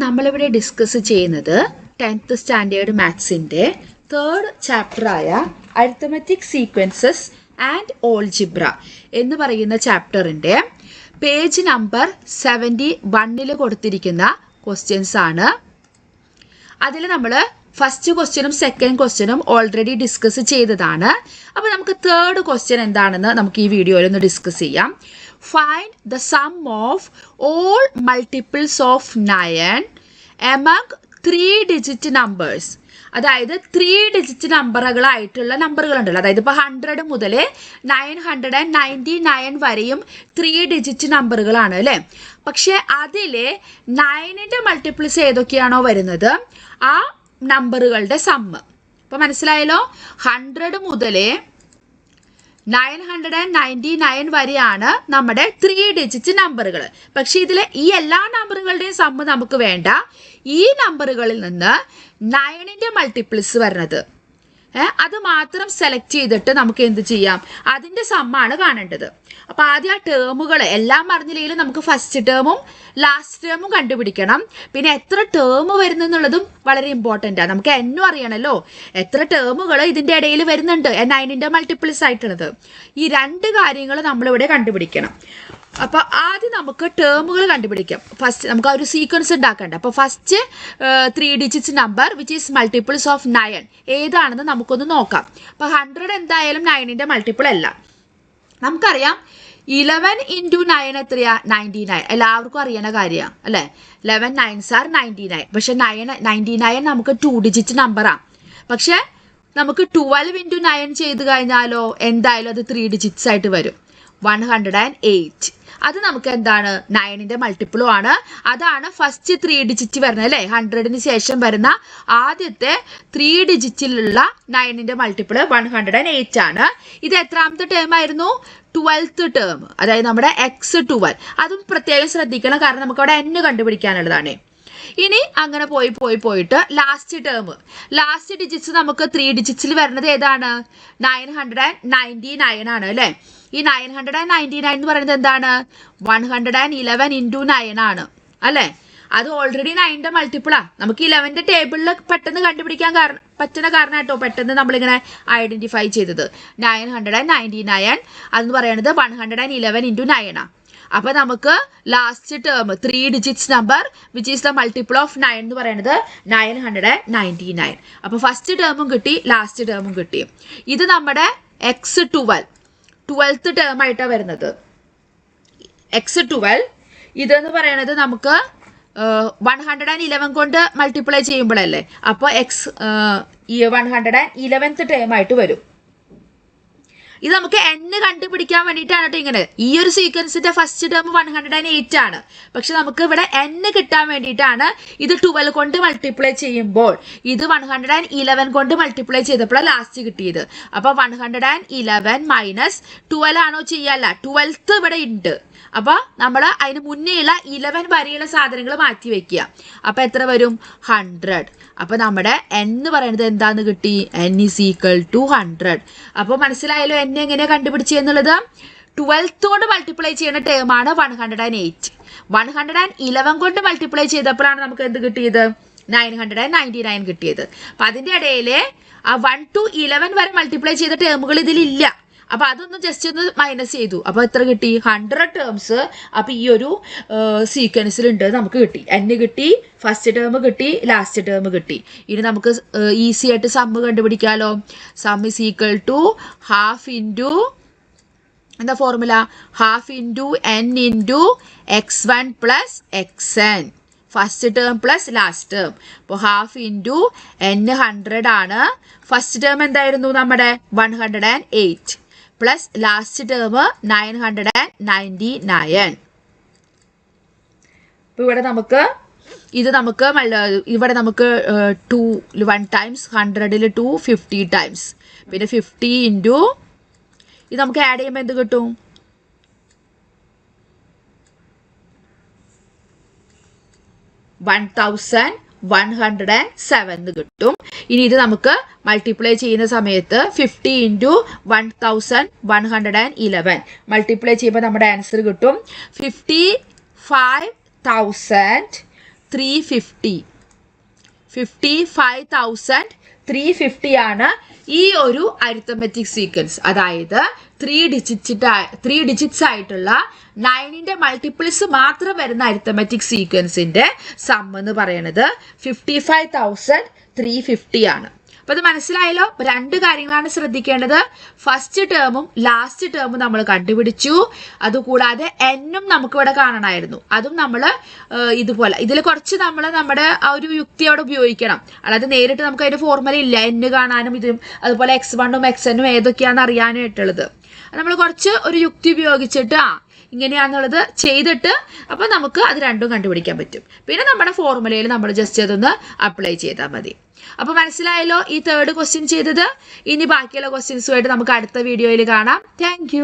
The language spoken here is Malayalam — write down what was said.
നമ്മളിവിടെ ഡിസ്കസ് ചെയ്യുന്നത് 10th സ്റ്റാൻഡേർഡ് മാത്സിൻ്റെ 3rd ചാപ്റ്ററായ അരിത്തമെറ്റിക് സീക്വൻസസ് ആൻഡ് ഓൾജിബ്ര എന്ന് പറയുന്ന ചാപ്റ്ററിൻ്റെ പേജ് നമ്പർ 71 കൊടുത്തിരിക്കുന്ന ക്വസ്റ്റ്യൻസ് ആണ്. അതിൽ നമ്മൾ ഫസ്റ്റ് ക്വസ്റ്റ്യനും സെക്കൻഡ് ക്വസ്റ്റ്യനും ഓൾറെഡി ഡിസ്കസ് ചെയ്തതാണ്. അപ്പോൾ നമുക്ക് 3rd ക്വസ്റ്റ്യൻ എന്താണെന്ന് നമുക്ക് ഈ വീഡിയോയിൽ ഒന്ന് ഡിസ്കസ് ചെയ്യാം. Find the sum of all multiples of 9 among 3-digit numbers. അതായത് 3-digit നമ്പറുകളായിട്ടുള്ള നമ്പറുകളുണ്ടല്ലോ, അതായത് ഇപ്പോൾ 100 മുതൽ 999 വരെയും 3-digit നമ്പറുകളാണ് അല്ലേ. പക്ഷേ അതിൽ 9ൻ്റെ മൾട്ടിപ്പിൾസ് ഏതൊക്കെയാണോ വരുന്നത് ആ നമ്പറുകളുടെ സമ്മ്. ഇപ്പോൾ മനസ്സിലായല്ലോ, 100 മുതൽ 999 വരെയാണ് നമ്മുടെ 3-digit നമ്പറുകൾ. പക്ഷേ ഇതിലെ ഈ എല്ലാ നമ്പറുകളുടെയും സമ്മ് നമുക്ക് വേണ്ട. ഈ നമ്പറുകളിൽ നിന്ന് 9ൻ്റെ മൾട്ടിപ്പിൾസ് വരുന്നത് അത് മാത്രം സെലക്ട് ചെയ്തിട്ട് നമുക്ക് എന്ത് ചെയ്യാം, അതിൻ്റെ സമ്മാണ് കാണേണ്ടത്. അപ്പോൾ ആദ്യം ആ ടേമുകൾ എല്ലാം അറിഞ്ഞില്ലെങ്കിലും നമുക്ക് ഫസ്റ്റ് ടേമും ലാസ്റ്റ് ടേമും കണ്ടുപിടിക്കണം. പിന്നെ എത്ര ടേം വരുന്നെന്നുള്ളതും വളരെ ഇമ്പോർട്ടൻ്റ് ആണ്. നമുക്ക് എന്നും അറിയണമല്ലോ എത്ര ടേമുകൾ ഇതിൻ്റെ ഇടയിൽ വരുന്നുണ്ട്, 9ൻ്റെ മൾട്ടിപ്പിൾസ് ആയിട്ടുള്ളത്. ഈ രണ്ട് കാര്യങ്ങൾ നമ്മളിവിടെ കണ്ടുപിടിക്കണം. അപ്പോൾ ആദ്യം നമുക്ക് ടേമുകൾ കണ്ടുപിടിക്കാം. ഫസ്റ്റ് നമുക്ക് ആ ഒരു സീക്വൻസ് ഉണ്ടാക്കണ്ട. അപ്പോൾ first 3-digit number which is multiples of 9 ഏതാണെന്ന് നമുക്കൊന്ന് നോക്കാം. അപ്പോൾ 100 എന്തായാലും 9ൻ്റെ മൾട്ടിപ്പിൾ അല്ല. നമുക്കറിയാം 11 × 9 എത്രയാ, 99. എല്ലാവർക്കും അറിയണ കാര്യമാണ് അല്ലേ. 11 9s are 99. പക്ഷെ 99 നമുക്ക് 2-digit നമ്പറാണ്. പക്ഷെ നമുക്ക് 12 × 9 ചെയ്ത് കഴിഞ്ഞാലോ എന്തായാലും അത് 3 digits ആയിട്ട് വരും, 108. അത് നമുക്ക് എന്താണ്, 9ൻ്റെ മൾട്ടിപ്പിളും ആണ്. അതാണ് ഫസ്റ്റ് 3-digit വരുന്നത് അല്ലേ. 100ന് ശേഷം വരുന്ന ആദ്യത്തെ 3-digitലുള്ള 9ൻ്റെ മൾട്ടിപ്പിൾ 108 ആണ്. ഇത് എത്രാമത്തെ ടേം ആയിരുന്നു, 12th ടേം, അതായത് നമ്മുടെ x12. അതും പ്രത്യേകം ശ്രദ്ധിക്കണം, കാരണം നമുക്ക് അവിടെ n കണ്ടുപിടിക്കാനുള്ളതാണ്. ഇനി അങ്ങനെ പോയിട്ട് ലാസ്റ്റ് ഡിജിറ്റ്സ് നമുക്ക് 3 digitsൽ വരുന്നത് ഏതാണ്, 999 ആണ് അല്ലേ. ഈ 999 എന്ന് പറയുന്നത് എന്താണ്, 111 × 9 ആണ് അല്ലേ. അത് ഓൾറെഡി 9ൻ്റെ മൾട്ടിപ്പിളാണ്. നമുക്ക് 11ൻ്റെ ടേബിളിൽ പെട്ടെന്ന് കണ്ടുപിടിക്കാൻ പറ്റുന്ന കാരണം കേട്ടോ പെട്ടെന്ന് നമ്മളിങ്ങനെ ഐഡൻറ്റിഫൈ ചെയ്തത്. 999 അതെന്ന് പറയുന്നത് 111 × 9 ആണ്. അപ്പോൾ നമുക്ക് last term 3-digit number which is the multiple of 9 എന്ന് പറയുന്നത് 999. അപ്പോൾ ഫസ്റ്റ് ടേമും കിട്ടി, ലാസ്റ്റ് ടേമും കിട്ടി. ഇത് നമ്മുടെ x12 ടേം ആയിട്ടാണ് വരുന്നത്. x12 ഇതെന്ന് പറയുന്നത് നമുക്ക് 111 കൊണ്ട് മൾട്ടിപ്ലൈ ചെയ്യുമ്പോഴല്ലേ, അപ്പോൾ 111th ടേം ആയിട്ട് വരും. ഇത് നമുക്ക് n കണ്ടുപിടിക്കാൻ വേണ്ടിയിട്ടാണ് കേട്ടോ ഇങ്ങനെ. ഈ ഒരു സീക്വൻസിന്റെ ഫസ്റ്റ് ടേം 108 ആണ്. പക്ഷെ നമുക്ക് ഇവിടെ n കിട്ടാൻ വേണ്ടിയിട്ടാണ് ഇത് 12 കൊണ്ട് മൾട്ടിപ്ലൈ ചെയ്യുമ്പോൾ ഇത് 111 കൊണ്ട് മൾട്ടിപ്ലൈ ചെയ്തപ്പോഴാണ് ലാസ്റ്റ് കിട്ടിയത്. അപ്പോൾ 111 - 12 ആണോ ചെയ്യല്ല, 12th ഇവിടെ ഉണ്ട്. അപ്പോൾ നമ്മൾ അതിന് മുന്നേയുള്ള 11 വരെയുള്ള സാധനങ്ങൾ മാറ്റി വെക്കുക. അപ്പോൾ എത്ര വരും, 100. അപ്പോൾ നമ്മുടെ n എന്ന് പറയുന്നത് എന്താന്ന് കിട്ടി, n = 100. അപ്പോൾ മനസ്സിലായല്ലോ n എങ്ങനെയാണ് കണ്ടുപിടിച്ചെന്നുള്ളത്. 12th കൊണ്ട് മൾട്ടിപ്ലൈ ചെയ്യുന്ന ടേമാണ് 108. 111 കൊണ്ട് മൾട്ടിപ്ലൈ ചെയ്തപ്പോഴാണ് നമുക്ക് എന്ത് കിട്ടിയത്, 999 കിട്ടിയത്. അപ്പം അതിൻ്റെ ഇടയിൽ ആ 1 to 11 വരെ മൾട്ടിപ്ലൈ ചെയ്ത ടേമുകൾ ഇതിലില്ല. അപ്പോൾ അതൊന്ന് ജസ്റ്റ് ഒന്ന് മൈനസ് ചെയ്തു. അപ്പോൾ എത്ര കിട്ടി, 100 ടേംസ്. അപ്പോൾ ഈ ഒരു സീക്വൻസിലുണ്ട് നമുക്ക് കിട്ടി. n കിട്ടി, ഫസ്റ്റ് ടേം കിട്ടി, ലാസ്റ്റ് ടേം കിട്ടി. ഇനി നമുക്ക് ഈസി ആയിട്ട് സമ്മ് കണ്ടുപിടിക്കാമല്ലോ. Sum is equal to half into എന്താ formula, half into n into x1 + xn, first term plus last term. അപ്പോൾ ഹാഫ് ഇൻറ്റു n 100 ആണ്. ഫസ്റ്റ് ടേം എന്തായിരുന്നു നമ്മുടെ 108 പ്ലസ് ലാസ്റ്റ് ടേം 999. അപ്പോൾ ഇവിടെ നമുക്ക് ഇവിടെ നമുക്ക് 2 1 ടൈംസ് 100ൽ 2 50 ടൈംസ്, പിന്നെ 50 ഇൻറ്റു ഇത് നമുക്ക് ആഡ് ചെയ്യുമ്പോൾ എന്ത് കിട്ടും, 1107 കിട്ടും. ഇനി ഇത് നമുക്ക് മൾട്ടിപ്ലൈ ചെയ്യുന്ന സമയത്ത് 50 × 1111 മൾട്ടിപ്ലൈ ചെയ്യുമ്പോൾ നമ്മുടെ ആൻസർ കിട്ടും 55,000 350. 55,350 ആണ് ഈ ഒരു അരിത്തമെറ്റിക് സീക്വൻസ്. അതായത് 3 ഡിജിറ്റ്സ് ആയിട്ടുള്ള 9ന്റെ മൾട്ടിപ്പിൾസ് മാത്രം വരുന്ന അരിത്തമെറ്റിക് സീക്വൻസിന്റെ സം എന്ന് പറയുന്നത് 55,350 ആണ്. അപ്പോൾ അത് മനസ്സിലായല്ലോ. രണ്ട് കാര്യങ്ങളാണ് ശ്രദ്ധിക്കേണ്ടത്. ഫസ്റ്റ് ടേമും ലാസ്റ്റ് ടേമും നമ്മൾ കണ്ടുപിടിച്ചു. അതുകൂടാതെ എന്നും നമുക്ക് ഇവിടെ കാണണമായിരുന്നു. അതും നമ്മൾ ഇതുപോലെ ഇതിൽ കുറച്ച് നമ്മൾ നമ്മുടെ ആ ഒരു യുക്തി അവിടെ ഉപയോഗിക്കണം. അല്ലാതെ നേരിട്ട് നമുക്ക് അതിൻ്റെ ഫോർമുല ഇല്ല. എന്ന് കാണാനും ഇതും അതുപോലെ x1ഉം xnഉം ഏതൊക്കെയാണെന്ന് അറിയാനായിട്ടുള്ളത്. നമ്മൾ കുറച്ച് ഒരു യുക്തി ഉപയോഗിച്ചിട്ട് ഇങ്ങനെയാണെന്നുള്ളത് ചെയ്തിട്ട് അപ്പോൾ നമുക്ക് അത് രണ്ടും കണ്ടുപിടിക്കാൻ പറ്റും. പിന്നെ നമ്മുടെ ഫോർമുലയിൽ നമ്മൾ ജസ്റ്റ് അതൊന്ന് അപ്ലൈ ചെയ്താൽ മതി. അപ്പോൾ മനസ്സിലായല്ലോ ഈ തേർഡ് ക്വസ്റ്റ്യൻ ചെയ്തത്. ഇനി ബാക്കിയുള്ള ക്വസ്റ്റ്യൻസുമായിട്ട് നമുക്ക് അടുത്ത വീഡിയോയിൽ കാണാം. താങ്ക്